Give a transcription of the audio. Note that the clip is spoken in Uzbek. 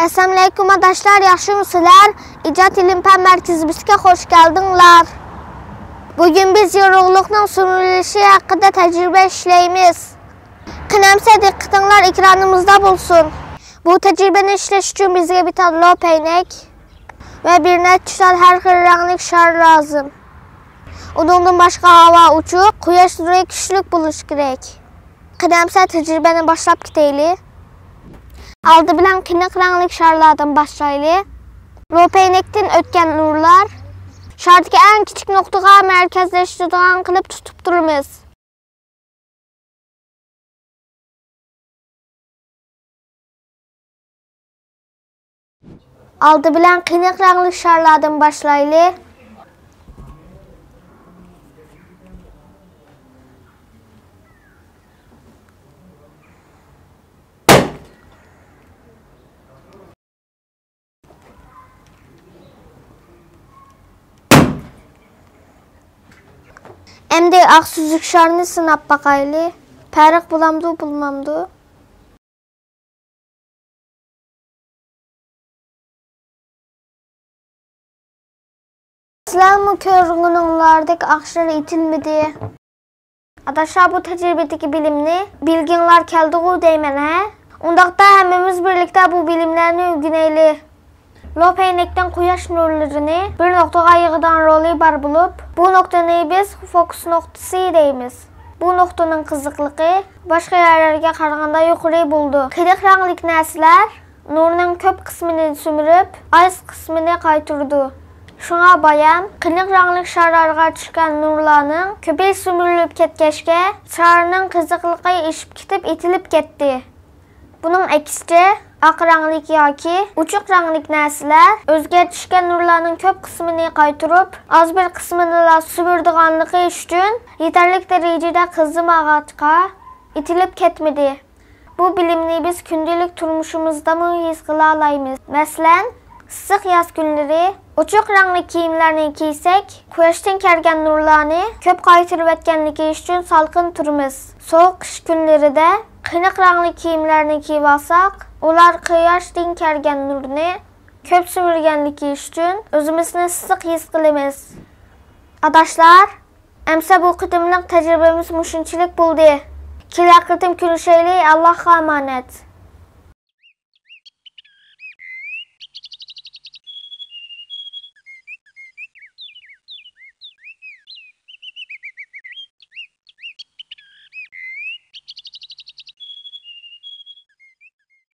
Assalamu alaykum arkadaşlar, yaxşımısınızlar? İcat İlim Fen Merkezimizə xoş gəldinizlər. Bugün biz yorğunluqla sürülüşü haqqında təcrübə işləyimiz. Qınamsa diqqətinizlər ekranımızda bulsun. Bu təcrübəni işləş üçün bizə bir tane lop eynək və bir net tutan hər xil rənglik şar lazım. Ondan başqa hava uçuq, quyaş nuru güclük buluş gerek. Qınamsa təcrübəni başlap gidəylik. Aldı bilen kınık rənglik şarlardan başlayılı. Lop eynəkdən ötken nurlar şardaki en küçük noktaya merkezleştirdiğin kılıp tutup durumuz. Aldı bilen kınık rənglik şarlardan başlayılı. Hem de ağ süzük şarını sınap bakaylı. Pərək bulamdı, bulmamdı. Sizlermi körgününlardaki ağşlar itilmedi? Adaşlar bu tecrübedeki bilimni bilginler keldiği deymene. Ondaqda hemimiz birlikte bu bilimlerini öğüneyli. Lop eynəkdən quyaş nurlarını bir noktaya yığıdan rolü bar bulup, bu noktanı biz fokus noktası deyimiz. Bu noktanın kızıqlığı başka yerlerge qaraganda yuqarı buldu. Qidıq rənglik nəslər nurun köp kısmını sümürüp, az kısmını qaytırdı. Şuna bayan, qınıq rənglik şarlarga çıkan nurlarının köpey sümürülüp ketkeşke, şarının kızıqlığı işip kitip itilip getdi. Bunun əksisi, ağ rənglik yoki uçuq rənglik nəslər özgə düşkən nurlarının köp kısmını qaytırıp, az bir kısmını da sübürdüğanlığı üçün yeterlik derecede kızım ağaçqa itilip ketmedi. Bu bilimni biz kündülük turmuşumuzda mı his qıla alayımız. Məsələn, sıx yaz günleri uçuq rəngli kiyimlərini giysek, quyaşdan kərgən nurlarını köp qaytırıb etkənligi üçün salqın turumuz. Soğuk qış günleri de qınıq rəngli kiyimlərini giyib alsaq, ular quyaşdan kərgən nurunu köp sümürgənligi üçün özümüzünü sıx his qılımız. Adaşlar, əmsə bu qıdımlıq təcrübəmiz müşünçilik buldu. Kila qıdım görüşəyli, Allah'a emanet.